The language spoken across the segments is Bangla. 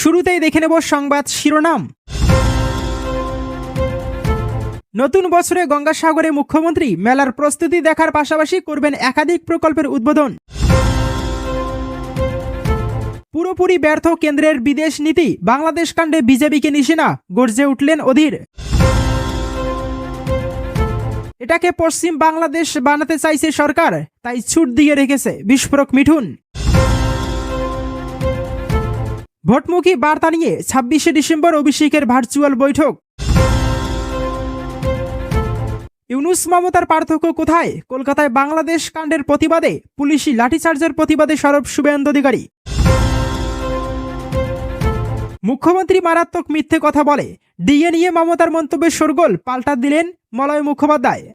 শুরুতেই দেখে নেব সংবাদ শিরোনাম। নতুন বছরে গঙ্গাসাগরে মুখ্যমন্ত্রী মেলার প্রস্তুতি দেখার পাশাপাশি করবেন একাধিক প্রকল্পের উদ্বোধন। পুরোপুরি ব্যর্থ কেন্দ্রের বিদেশ নীতি, বাংলাদেশ কাণ্ডে বিজেপিকে নিশানা, গর্জে উঠলেন অধীর। এটাকে পশ্চিম বাংলাদেশ বানাতে চাইছে সরকার, তাই ছুট দিয়ে রেখেছে বিস্ফোরক মিঠুন। ভোটমুখী বার্তা নিয়ে 26শে ডিসেম্বর অভিষেকের ভার্চুয়াল বৈঠক। ইউনূস মমতার পার্থক্য কোথায়? কলকাতায় বাংলাদেশ কাণ্ডের প্রতিবাদে পুলিশি লাঠিচার্জের প্রতিবাদে সরব শুভেন্দু অধিকারী। মুখ্যমন্ত্রী মারাত্মক মিথ্যে কথা বলে, ডিএ নিয়ে মমতার মন্তব্যে শোরগোল, পাল্টা দিলেন মলয় মুখোপাধ্যায়।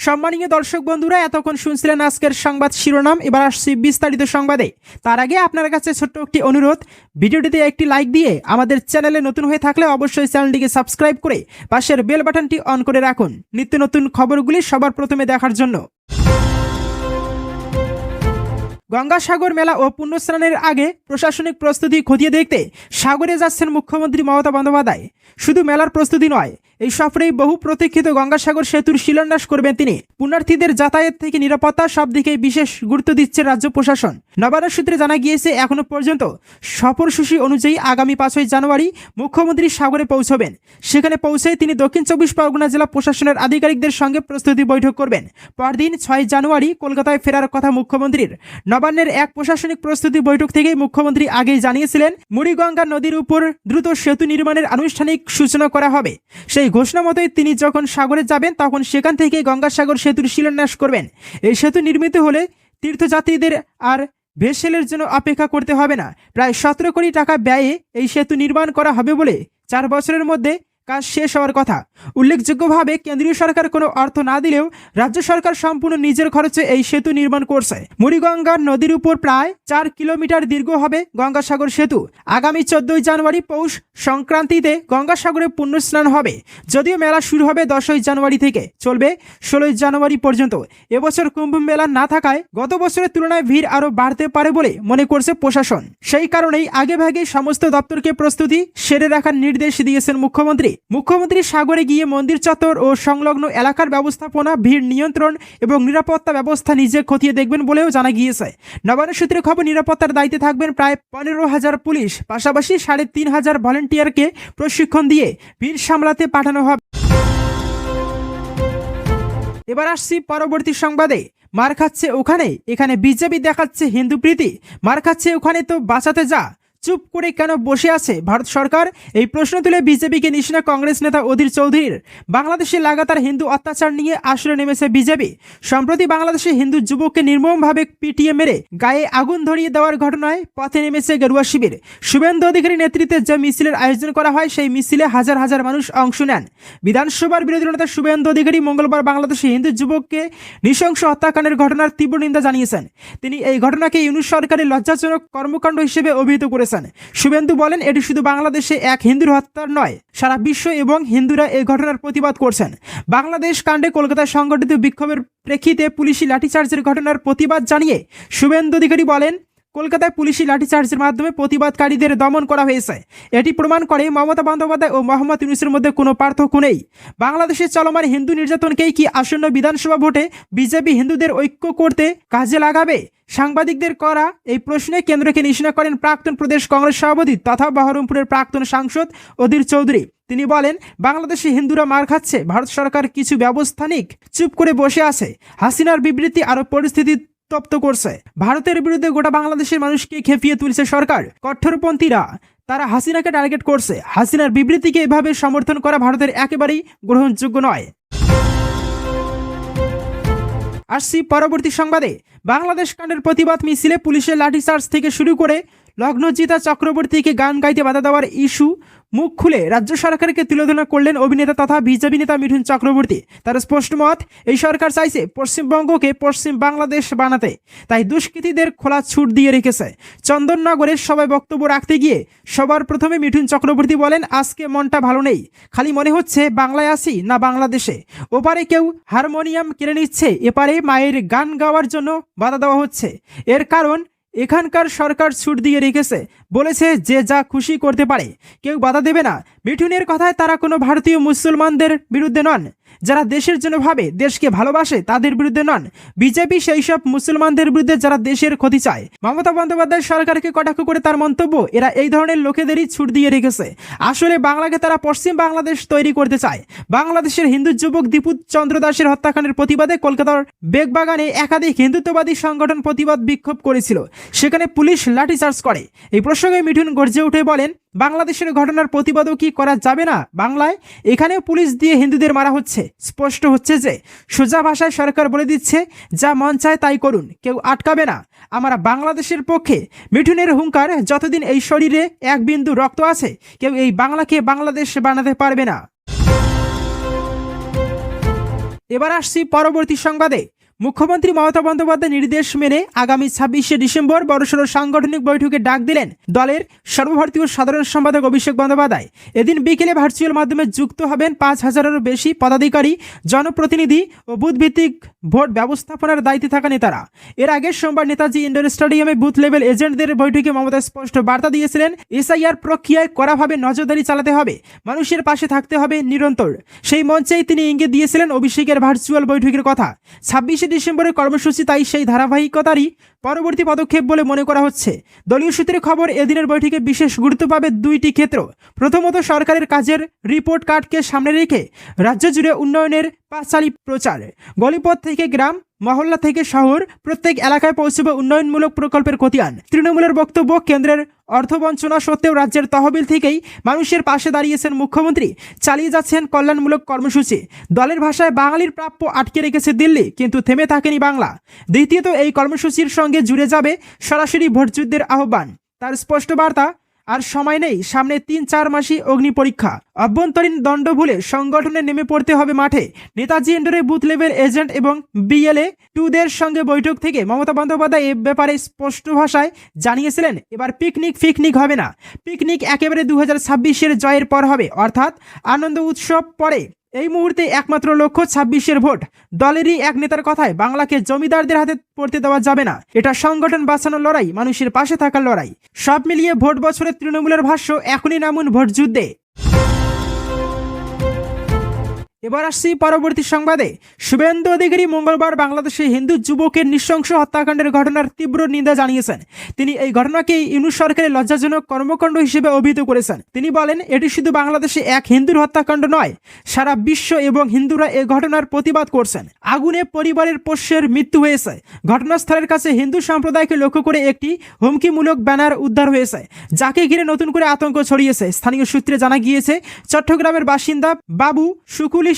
সম্মানীয় দর্শক বন্ধুরা, এতক্ষণ শুনছিলেন আজকের সংবাদ শিরোনাম। এবার আসছি বিস্তারিত সংবাদে। তার আগে আপনার কাছে ছোট্ট একটি অনুরোধ, ভিডিওটিতে একটি লাইক দিয়ে আমাদের চ্যানেলে নতুন হয়ে থাকলে অবশ্যই চ্যানেলটিকে সাবস্ক্রাইব করে পাশের বেল বাটনটি অন করে রাখুন নিত্য নতুন খবরগুলি সবার প্রথমে দেখার জন্য। গঙ্গাসাগর মেলা ও পুণ্যস্নানের আগে প্রশাসনিক প্রস্তুতি খতিয়ে দেখতে সাগরে যাচ্ছেন মুখ্যমন্ত্রী মমতা বন্দ্যোপাধ্যায়। শুধু মেলার প্রস্তুতি নয়, এই সফরেই বহু প্রতীক্ষিত গঙ্গাসাগর সেতুর শিলান্যাস করবেন তিনি। পুণ্যার্থীদের যাতায়াত থেকে নিরাপত্তা সব দিকেই বিশেষ গুরুত্ব দিচ্ছে রাজ্য প্রশাসন। নবান্ন সূত্রে জানা গিয়েছে, এখনো পর্যন্ত সফরসূচি অনুযায়ী আগামী 5ই জানুয়ারি মুখ্যমন্ত্রী সাগরে পৌঁছবেন। সেখানে পৌঁছেই তিনি দক্ষিণ 24 পরগনা জেলা প্রশাসনের আধিকারিকদের সঙ্গে প্রস্তুতি বৈঠক করবেন। পরদিন 6 জানুয়ারি কলকাতায় ফেরার কথা মুখ্যমন্ত্রীর। নবান্নের এক প্রশাসনিক প্রস্তুতি বৈঠক থেকেই মুখ্যমন্ত্রী আগেই জানিয়েছিলেন, মুড়িগঙ্গা নদীর উপর দ্রুত সেতু নির্মাণের আনুষ্ঠানিক সূচনা করা হবে। সেই ঘোষণা মতোই তিনি যখন সাগরে যাবেন তখন সেখান থেকে গঙ্গাসাগর সেতুর শিলান্যাস করবেন। এই সেতু নির্মিত হলে তীর্থযাত্রীদের আর ভেসেলের জন্য অপেক্ষা করতে হবে না। প্রায় 17 কোটি টাকা ব্যয়ে এই সেতু নির্মাণ করা হবে বলে 4 বছরের মধ্যে কাজ শেষ হওয়ার কথা। উল্লেখযোগ্যভাবে কেন্দ্রীয় সরকার কোনো অর্থ না দিলেও রাজ্য সরকার সম্পূর্ণ নিজের খরচে এই সেতু নির্মাণ করছে। মুড়িগঙ্গা নদীর উপর প্রায় 4 কিলোমিটার দীর্ঘ হবে গঙ্গাসাগর সেতু। আগামী 14 জানুয়ারি পৌষ সংক্রান্তিতে গঙ্গাসাগরে পুণ্যস্নান হবে। যদিও মেলা শুরু হবে 10ই জানুয়ারি থেকে, চলবে 16 জানুয়ারি পর্যন্ত। এবছর কুম্ভ মেলা না থাকায় গত বছরের তুলনায় ভিড় আরও বাড়তে পারে বলে মনে করছে প্রশাসন। সেই কারণেই আগেভাগে সমস্ত দপ্তরকে প্রস্তুতি সেরে রাখার নির্দেশ দিয়েছেন মুখ্যমন্ত্রী সাগরে গিয়ে মন্দির চত্বর ও সংলগ্ন এলাকার ব্যবস্থাপনা, ভিড় নিয়ন্ত্রণ এবং নিরাপত্তা ব্যবস্থা নিজে খতিয়ে দেখবেন বলেও জানা গিয়েছে। নবান্ন সূত্রে খবর, নিরাপত্তার দায়িত্বে থাকবেন প্রায় 15,000 পুলিশ, পাশাপাশি 3,500 ভলেন্টিয়ারকে প্রশিক্ষণ দিয়ে ভিড় সামলাতে পাঠানো হবে। এবার আসছি পরবর্তী সংবাদে। মার খাচ্ছে ওখানে, এখানে বিজেপি দেখাচ্ছে হিন্দু প্রীতি। মার খাচ্ছে ওখানে তো বাঁচাতে যা, চুপ করে কেন বসে আছে ভারত সরকার? এই প্রশ্ন তুলে বিজেপিকে নিশানা কংগ্রেস নেতা অধীর চৌধুরীর। বাংলাদেশে লাগাতার হিন্দু অত্যাচার নিয়ে আসরে নেমেছে বিজেপি। সম্প্রতি বাংলাদেশে হিন্দু যুবককে নির্মমভাবে পিটিয়ে মেরে গায়ে আগুন ধরিয়ে দেওয়ার ঘটনায় পথে নেমেছে গেরুয়া শিবির। শুভেন্দু অধিকারীর নেতৃত্বে যে মিছিলের আয়োজন করা হয়, সেই মিছিলে হাজার হাজার মানুষ অংশ নেন। বিধানসভার বিরোধী নেতা শুভেন্দু অধিকারী মঙ্গলবার বাংলাদেশে হিন্দু যুবককে নৃশংস হত্যাকাণ্ডের ঘটনার তীব্র নিন্দা জানিয়েছেন। তিনি এই ঘটনাকে ইউনূস সরকারের লজ্জাজনক কর্মকাণ্ড হিসেবে অভিহিত করেছেন। শুভেন্দু বলেন, এটি শুধু বাংলাদেশে এক হিন্দুর হত্যার নয়, সারা বিশ্ব এবং হিন্দুরা এই ঘটনার প্রতিবাদ করছেন। বাংলাদেশ কাণ্ডে কলকাতায় সংঘটিত বিক্ষোভের প্রেক্ষিতে পুলিশি লাঠিচার্জের ঘটনার প্রতিবাদ জানিয়ে শুভেন্দু অধিকারী বলেন, কলকাতায় পুলিশি লাঠিচার্জের মাধ্যমে প্রতিবাদকারীদের দমন করা হয়েছে। এটি প্রমাণ করে মমতা বন্দ্যোপাধ্যায় ও মোহাম্মদ ইউনূসের মধ্যে কোনো পার্থক্য নেই। বাংলাদেশে চলমান হিন্দু নির্যাতনকেই কি আসন্ন বিধানসভা ভোটে বিজেপি হিন্দুদের ঐক্য করতে কাজে লাগাবে? সাংবাদিকদের করা এই প্রশ্নে কেন্দ্রকে নিশানা করেন প্রাক্তন প্রদেশ কংগ্রেস সভাপতি তথা বহরমপুরের প্রাক্তন সাংসদ অধীর চৌধুরী। তিনি বলেন, বাংলাদেশে হিন্দুরা মার খাচ্ছে, ভারত সরকার কিছু ব্যবস্থা নিক, চুপ করে বসে আছে। হাসিনার বিবৃতি আরো পরিস্থিতি তপ্ত করছে। ভারতের বিরুদ্ধে গোটা বাংলাদেশের মানুষকে খেপিয়ে তুলছে সরকার। কট্টরপন্থীরা তারা হাসিনাকে টার্গেট করছে। হাসিনার বিবৃতিকে এভাবে সমর্থন করা ভারতের একেবারেই গ্রহণযোগ্য নয়। আসছি পরবর্তী সংবাদে। বাংলাদেশ কাণ্ডের প্রতিবাদ মিছিলে পুলিশের লাঠিচার্জ থেকে শুরু করে লগ্নজিতা চক্রবর্তীকে গান গাইতে বাধা দেওয়ার ইস্যু মুখ খুলে রাজ্য সরকারকে তুলে করলেন অভিনেতা তথা বিজেপি নেতা মিঠুন চক্রবর্তী। তার স্পষ্ট মত, এই সরকার চাইছে পশ্চিমবঙ্গকে পশ্চিম বাংলাদেশ বানাতে, তাই দুষ্কৃতীদের খোলা ছুট দিয়ে রেখেছে। চন্দননগরের সবাই বক্তব্য রাখতে গিয়ে সবার প্রথমে মিঠুন চক্রবর্তী বলেন, আজকে মনটা ভালো নেই, খালি মনে হচ্ছে বাংলায় আসি না বাংলাদেশে। ওপারে কেউ হারমোনিয়াম কেড়ে নিচ্ছে, এপারে মায়ের গান গাওয়ার জন্য বাধা দেওয়া হচ্ছে। এর কারণ এখানকার সরকার ছুট দিয়ে রেখেছে, বলেছে যে যা খুশি করতে পারে, কেউ বাধা দেবে না। মিঠুনের কথায় তারা কোনো ভারতীয় মুসলমানদের বিরুদ্ধে নন, যারা দেশের জন্য ভাবে, দেশকে ভালোবাসে তাদের বিরুদ্ধে নন। বিজেপি সেই সব মুসলমানদের বিরুদ্ধে যারা দেশের ক্ষতি চায়। মমতা বন্দ্যোপাধ্যায় সরকারকে কটাক্ষ করে তার মন্তব্য, এরা এই ধরনের লোকেদেরই ছুট দিয়ে রেখেছে। আসলে বাংলাকে তারা পশ্চিম বাংলাদেশ তৈরি করতে চায়। বাংলাদেশের হিন্দু যুবক দীপু চন্দ্র দাসের হত্যাকাণ্ডের প্রতিবাদে কলকাতার বেগবাগানে একাধিক হিন্দুত্ববাদী সংগঠন প্রতিবাদ বিক্ষোভ করেছিল, সেখানে পুলিশ লাঠিচার্জ করে। এই প্রসঙ্গে মিঠুন গর্জে উঠে বলেন, বাংলাদেশের ঘটনার প্রতিবাদও কি করা যাবে না বাংলায়? এখানে পুলিশ দিয়ে হিন্দুদের মারা হচ্ছে। স্পষ্ট হচ্ছে যে সোজা ভাষায় সরকার বলে দিচ্ছে, যা মন চায় তাই করুন, কেউ আটকাবে না। আমরা বাংলাদেশের পক্ষে। মিঠুনের হুঙ্কার, যতদিন এই শরীরে এক বিন্দু রক্ত আছে, কেউ এই বাংলাকে বাংলাদেশ বানাতে পারবে না। এবার আসছি পরবর্তী সংবাদে। মুখ্যমন্ত্রী মমতা বন্দ্যোপাধ্যায় নির্দেশ মেনে আগামী 26শে ডিসেম্বর বড়সড় সাংগঠনিক বৈঠকে ডাক দিলেন দলের সর্বভারতীয় সাধারণ সম্পাদক অভিষেক বন্দ্যোপাধ্যায়। এদিন বিকেলে ভার্চুয়াল মাধ্যমে যুক্ত হবেন 5000-এরও বেশি পদাধিকারী, জনপ্রতিনিধি ও বুথভিত্তিক ভোট ব্যবস্থাপনার দায়িত্বে থাকা নেতারা। এর আগে সোমবার নেতাজি ইন্ডোর স্টেডিয়ামে বুথ লেভেল এজেন্টদের বৈঠকে মমতা স্পষ্ট বার্তা দিয়েছিলেন, এসআইআর প্রক্রিয়ায় কড়াভাবে নজরদারি চালাতে হবে, মানুষের পাশে থাকতে হবে নিরন্তর। সেই মঞ্চেই তিনি ইঙ্গিত দিয়েছিলেন অভিষেকের ভার্চুয়াল বৈঠকের কথা। 26শে ডিসেম্বরের কর্মসূচি তাই সেই ধারাবাহিকতারই পরবর্তী পদক্ষেপ বলে মনে করা হচ্ছে। দলীয় সূত্রে খবর, এদিনের বৈঠকে বিশেষ গুরুত্ব পাবে দুইটি ক্ষেত্র। প্রথমত, সরকারের কাজের রিপোর্ট কার্ডকে সামনে রেখে রাজ্য জুড়ে উন্নয়নের পাঁচালী প্রচার। গলিপথ থেকে গ্রাম, মহল্লা থেকে শহর, প্রত্যেক এলাকায় পৌঁছবে উন্নয়নমূলক প্রকল্পের খতিয়ান। তৃণমূলের বক্তব্য, কেন্দ্রের অর্থবঞ্চনা সত্ত্বেও রাজ্যের তহবিল থেকেই মানুষের পাশে দাঁড়িয়েছেন মুখ্যমন্ত্রী, চালিয়ে যাচ্ছেন কল্যাণমূলক কর্মসূচি। দলের ভাষায়, বাঙালির প্রাপ্য আটকে রেখেছে দিল্লি, কিন্তু থেমে থাকেনি বাংলা। দ্বিতীয়ত, এই কর্মসূচির সঙ্গে জুড়ে যাবে সরাসরি ভোটযুদ্ধের আহ্বান। তার স্পষ্ট বার্তা, আর সময় নেই, সামনে 3-4 মাসই অগ্নি পরীক্ষা। অভ্যন্তরীণ দ্বন্দ্ব ভুলে সংগঠনে নেমে পড়তে হবে মাঠে। নেতাজি ইন্ডোরে বুথ লেভেল এজেন্ট এবং বিএলএ 2দের সঙ্গে বৈঠক থেকে মমতা বন্দ্যোপাধ্যায় এ ব্যাপারে স্পষ্ট ভাষায় জানিয়েছিলেন, এবার পিকনিক হবে না। পিকনিক একেবারে 2026-এর জয়ের পর হবে, অর্থাৎ আনন্দ উৎসব পরে। এই মুহূর্তে একমাত্র লক্ষ্য 26-এর ভোট। দলেরই এক নেতার কথায়, বাংলাকে জমিদারদের হাতে পড়তে দেওয়া যাবে না। এটা সংগঠন বাঁচানোর লড়াই, মানুষের পাশে থাকার লড়াই। সব মিলিয়ে ভোট বছরে তৃণমূলের ভাষ্য, এখনই নামুন ভোট যুদ্ধে। এবার আসছি পরবর্তী সংবাদে। শুভেন্দু অধিকারী মঙ্গলবার বাংলাদেশে হিন্দু যুবকের নৃশংস হত্যাকাণ্ডের ঘটনার তীব্র নিন্দা জানিয়েছেন। তিনি এই ঘটনাকে ইউনূস সরকারের লজ্জাজনক কর্মকাণ্ড হিসেবে অভিহিত করেছেন। তিনি বলেন, এটি শুধু বাংলাদেশে এক হিন্দুর হত্যাকাণ্ড নয়, সারা বিশ্ব এবং হিন্দুরা এ ঘটনার প্রতিবাদ করছেন। আগুনে পরিবারের পোষ্যের মৃত্যু হয়েছে। ঘটনাস্থলের কাছে হিন্দু সম্প্রদায়কে লক্ষ্য করে একটি হুমকিমূলক ব্যানার উদ্ধার হয়েছে, যাকে ঘিরে নতুন করে আতঙ্ক ছড়িয়েছে। স্থানীয় সূত্রে জানা গিয়েছে, চট্টগ্রামের বাসিন্দা বাবু সুকুলি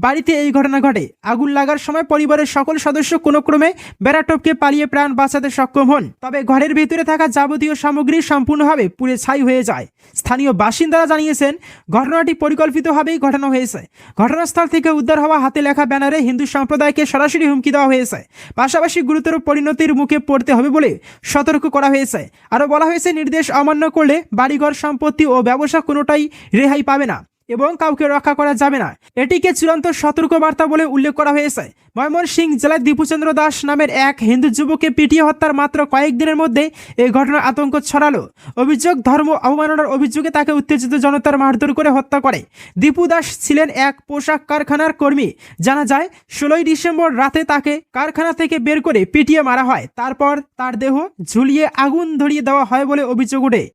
বাড়িতে এই ঘটনা ঘটে। আগুন লাগার সময় পরিবারের সকল সদস্য কোনো ক্রমে বেড়া টপকে পালিয়ে প্রাণ বাঁচাতে সক্ষম হন, তবে ঘরের ভিতরে থাকা যাবতীয় সামগ্রী সম্পূর্ণভাবে পুড়ে ছাই হয়ে যায়। স্থানীয় বাসিন্দারা জানিয়েছেন, ঘটনাটি পরিকল্পিতভাবেই ঘটানো হয়েছে। ঘটনাস্থল থেকে উদ্ধার হওয়া হাতে লেখা ব্যানারে হিন্দু সম্প্রদায়কে সরাসরি হুমকি দেওয়া হয়েছে, পাশাপাশি গুরুতর পরিণতির মুখে পড়তে হবে বলে সতর্ক করা হয়েছে। আরও বলা হয়েছে, নির্দেশ অমান্য করলে বাড়িঘর, সম্পত্তি ও ব্যবসা কোনোটাই রেহাই পাবে না এবং কাউকে রক্ষা করা যাবে না। এটিকে চূড়ান্ত সতর্কবার্তা বলে উল্লেখ করা হয়েছে। ময়মনসিংহ জেলায় দীপুচন্দ্র দাস নামের এক হিন্দু যুবককে পিটিয়ে হত্যার মাত্র কয়েকদিনের মধ্যে এই ঘটনার আতঙ্ক ছড়ালো। অভিযোগ, ধর্ম অবমাননার অভিযোগে তাকে উত্তেজিত জনতার মারধর করে হত্যা করে। দীপু দাস ছিলেন এক পোশাক কারখানার কর্মী। জানা যায়, 16ই ডিসেম্বর রাতে তাকে কারখানা থেকে বের করে পিটিয়ে মারা হয়। তারপর তার দেহ ঝুলিয়ে আগুন ধরিয়ে দেওয়া হয় বলে অভিযোগ ওঠে।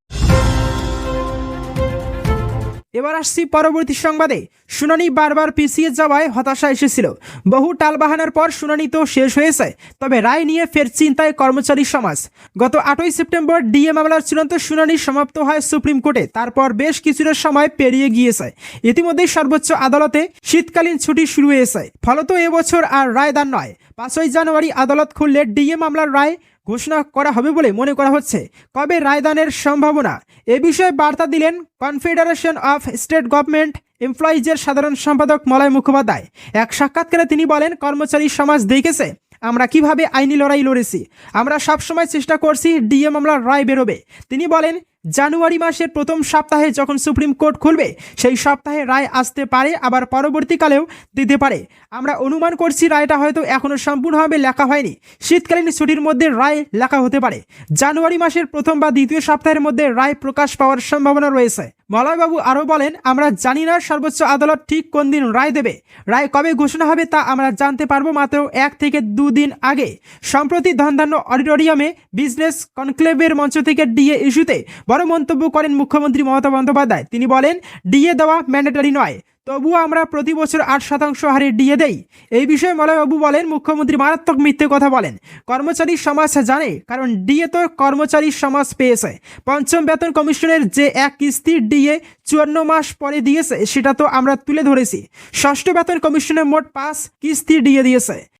এবার আসছি পরবর্তী সংবাদে। শুনানি বারবার পিছিয়ে যাওয়ায় হতাশা এসেছিল। বহু টালবাহানার পর শুনানি তো শেষ হয়েছে, তবে রায় নিয়ে ফের চিন্তায় কর্মচারী সমাজ। গত 8ই সেপ্টেম্বর ডিএ মামলার চূড়ান্ত শুনানি সমাপ্ত হয় সুপ্রিম কোর্টে। তারপর বেশ কিছুটা সময় পেরিয়ে গিয়েছে। ইতিমধ্যে সর্বোচ্চ আদালতে শীতকালীন ছুটি শুরু হয়েছে। ফলত এবছর আর রায়দান নয়, 5ই জানুয়ারি আদালত খুললে ডিএ মামলার রায় ঘোষণা করা হবে বলে মনে করা হচ্ছে। কবে রায়দানের সম্ভাবনা, এ বিষয়ে বার্তা দিলেন কনফেডারেশন অফ স্টেট গভর্নমেন্ট এমপ্লয়িজের সাধারণ সম্পাদক মলয় মুখোপাধ্যায়। এক সাক্ষাৎকারে তিনি বলেন, কর্মচারী সমাজ দেখেছে আমরা কিভাবে আইনি লড়াই লড়েছি। আমরা সবসময় চেষ্টা করছি ডিএ মামলার রায় বেরোবে। তিনি বলেন, জানুয়ারি মাসের প্রথম সপ্তাহে যখন সুপ্রিম কোর্ট খুলবে সেই সপ্তাহে রায় আসতে পারে, আবার পরবর্তীকালেও দিতে পারে। আমরা অনুমান করছি রায়টা হয়তো এখনও সম্পূর্ণভাবে লেখা হয়নি, শীতকালীন ছুটির মধ্যে রায় লেখা হতে পারে। জানুয়ারি মাসের প্রথম বা দ্বিতীয় সপ্তাহের মধ্যে রায় প্রকাশ পাওয়ার সম্ভাবনা রয়েছে। মলয়বাবু আরও বলেন, আমরা জানি না সর্বোচ্চ আদালত ঠিক কোন দিন রায় দেবে। রায় কবে ঘোষণা হবে তা আমরা জানতে পারবো মাত্র 1 থেকে 2 দিন আগে। সম্প্রতি ধনধান্য অডিটোরিয়ামে বিজনেস কনক্লেভের মঞ্চ থেকে ডিএ ইস্যুতে বড় মন্তব্য করেন মুখ্যমন্ত্রী মমতা বন্দ্যোপাধ্যায়। তিনি বলেন, ডিএ দেওয়া ম্যান্ডেটরি নয়, তবুও আমরা প্রতি বছর 8% হারে ডিএ দেই। এই বিষয়ে মলয়বাবু বলেন, মুখ্যমন্ত্রী মারাত্মক মিথ্যে কথা বলেন। কর্মচারী সমাজ জানে, কারণ ডিএ তো কর্মচারী সমাজ পেয়েছে। পঞ্চম বেতন কমিশনের যে এক কিস্তির ডিএ 54 মাস পরে দিয়েছে সেটা তো আমরা তুলে ধরেছি। ষষ্ঠ বেতন কমিশনের মোট 5 কিস্তির ডিএ দিয়েছে।